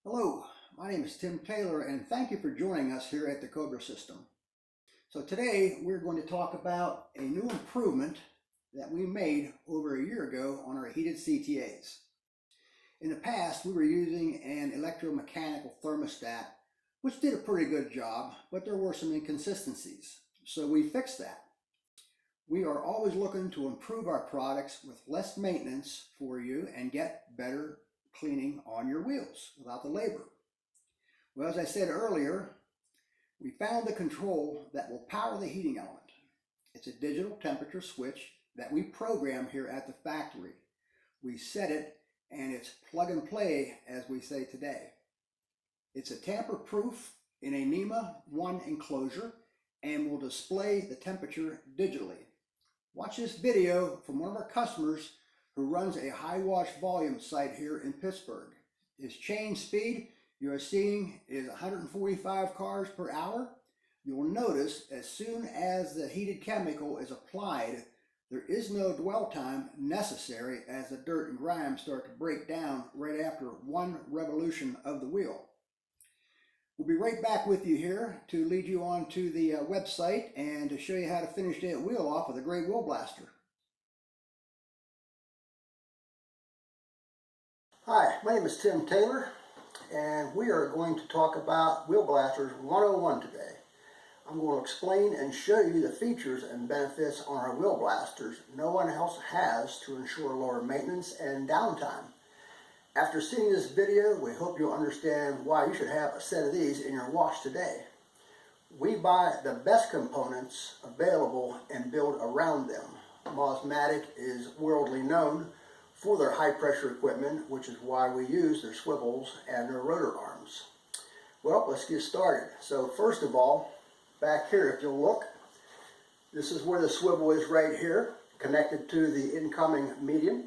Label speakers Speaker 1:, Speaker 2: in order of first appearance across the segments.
Speaker 1: Hello, my name is Tim Taylor and thank you for joining us here at the Cobra System. So today we're going to talk about a new improvement that we made over a year ago on our heated CTAs. In the past we were using an electromechanical thermostat which did a pretty good job, but there were some inconsistencies. So we fixed that. We are always looking to improve our products with less maintenance for you and get better cleaning on your wheels without the labor. Well, as I said earlier, we found the control that will power the heating element. It's a digital temperature switch that we program here at the factory. We set it and it's plug and play, as we say today. It's a tamper-proof in a NEMA 1 enclosure and will display the temperature digitally. Watch this video from one of our customers who runs a high wash volume site here in Pittsburgh. His change speed you are seeing is 145 cars per hour. You'll notice as soon as the heated chemical is applied, there is no dwell time necessary as the dirt and grime start to break down right after one revolution of the wheel. We'll be right back with you here to lead you on to the website and to show you how to finish that wheel off with a great wheel blaster. Hi, my name is Tim Taylor, and we are going to talk about Wheel Blasters 101 today. I'm going to explain and show you the features and benefits on our wheel blasters no one else has to ensure lower maintenance and downtime. After seeing this video, we hope you'll understand why you should have a set of these in your wash today. We buy the best components available and build around them. Mosmatic is worldly known for their high pressure equipment, which is why we use their swivels and their rotor arms. Well, let's get started. So first of all, back here, if you'll look, this is where the swivel is right here, connected to the incoming medium.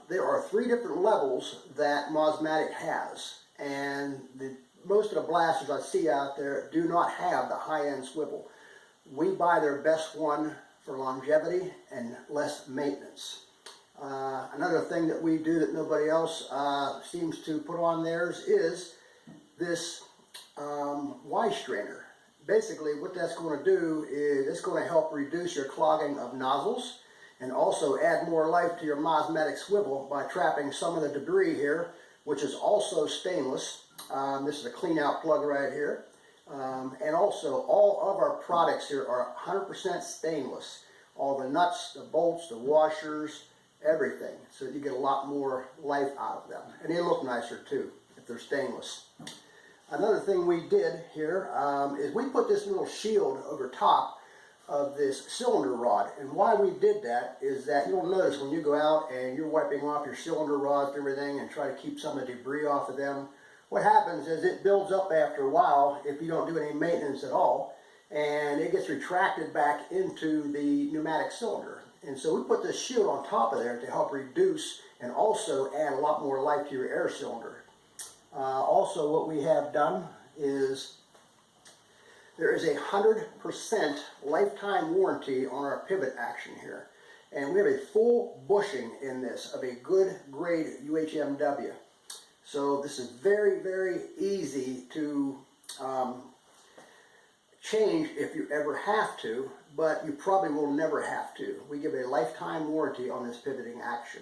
Speaker 1: There are 3 different levels that Mosmatic has, and most of the blasters I see out there do not have the high-end swivel. We buy their best one for longevity and less maintenance. Another thing that we do that nobody else seems to put on theirs is this Y strainer. Basically what that's going to do is it's going to help reduce your clogging of nozzles and also add more life to your Mosmatic swivel by trapping some of the debris here, which is also stainless. This is a clean out plug right here. And also all of our products here are 100% stainless. All the nuts, the bolts, the washers, everything, so you get a lot more life out of them, and they look nicer too if they're stainless. Another thing we did here is we put this little shield over top of this cylinder rod, and why we did that is that you'll notice when you go out and you're wiping off your cylinder rods and everything and try to keep some of the debris off of them, what happens is it builds up after a while if you don't do any maintenance at all, and it gets retracted back into the pneumatic cylinder. And so we put this shield on top of there to help reduce and also add a lot more life to your air cylinder. Also what we have done is there is a 100% lifetime warranty on our pivot action here. And we have a full bushing in this of a good grade UHMW. So this is very, very easy to change if you ever have to, but you probably will never have to. We give a lifetime warranty on this pivoting action.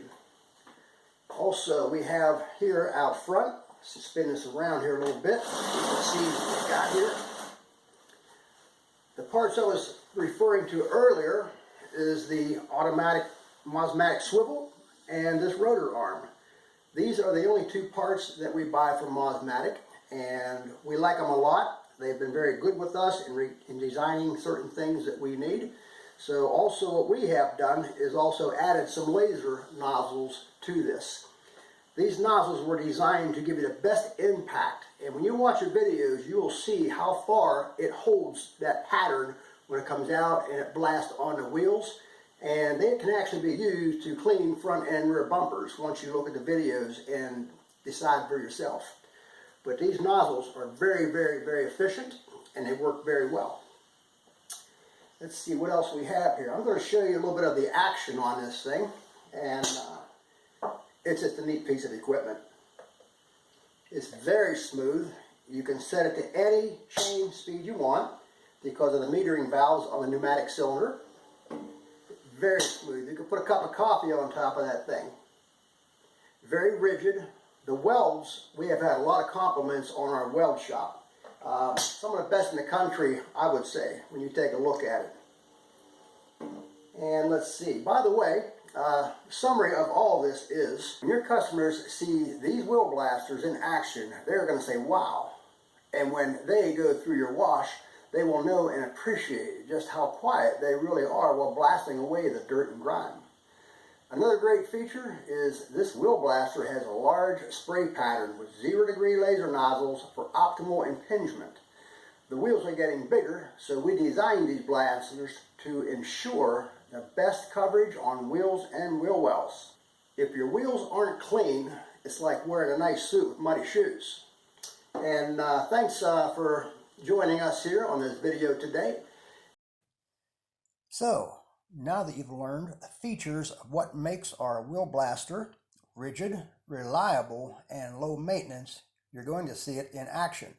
Speaker 1: Also, we have here out front, let's spin this around here a little bit, let's see what we got here. The parts I was referring to earlier is the automatic Mosmatic swivel and this rotor arm. These are the only 2 parts that we buy from Mosmatic, and we like them a lot. They've been very good with us in designing certain things that we need. So also what we have done is also added some laser nozzles to this. These nozzles were designed to give you the best impact, and when you watch your videos you will see how far it holds that pattern when it comes out and it blasts on the wheels, and they can actually be used to clean front and rear bumpers once you look at the videos and decide for yourself. But these nozzles are very, very, very efficient, and they work very well. Let's see what else we have here. I'm going to show you a little bit of the action on this thing, and it's just a neat piece of equipment. It's very smooth. You can set it to any chain speed you want because of the metering valves on the pneumatic cylinder. Very smooth. You can put a cup of coffee on top of that thing. Very rigid. The welds, we have had a lot of compliments on our weld shop. Some of the best in the country, I would say, when you take a look at it. And let's see. By the way, summary of all this is, when your customers see these wheel blasters in action, they're going to say, wow. And when they go through your wash, they will know and appreciate just how quiet they really are while blasting away the dirt and grime. Another great feature is this wheel blaster has a large spray pattern with 0-degree laser nozzles for optimal impingement. The wheels are getting bigger, so we designed these blasters to ensure the best coverage on wheels and wheel wells. If your wheels aren't clean, it's like wearing a nice suit with muddy shoes. And thanks for joining us here on this video today. So, now that you've learned the features of what makes our wheel blaster rigid, reliable, and low maintenance, you're going to see it in action.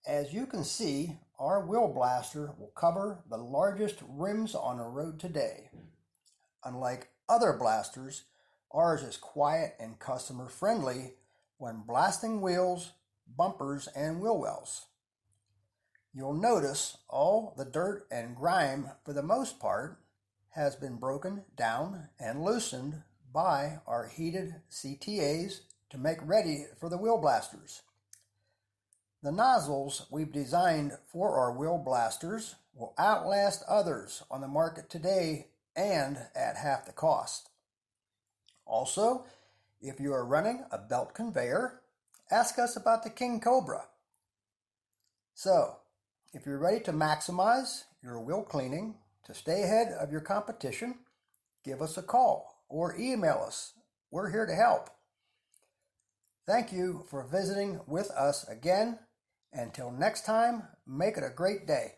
Speaker 1: As you can see, our wheel blaster will cover the largest rims on the road today. Unlike other blasters, ours is quiet and customer friendly when blasting wheels, bumpers, and wheel wells. You'll notice all the dirt and grime, for the most part, has been broken down and loosened by our heated CTAs to make ready for the wheel blasters. The nozzles we've designed for our wheel blasters will outlast others on the market today and at half the cost. Also, if you are running a belt conveyor, ask us about the King Cobra. So, if you're ready to maximize your wheel cleaning to stay ahead of your competition, give us a call or email us. We're here to help. Thank you for visiting with us again. Until next time, make it a great day.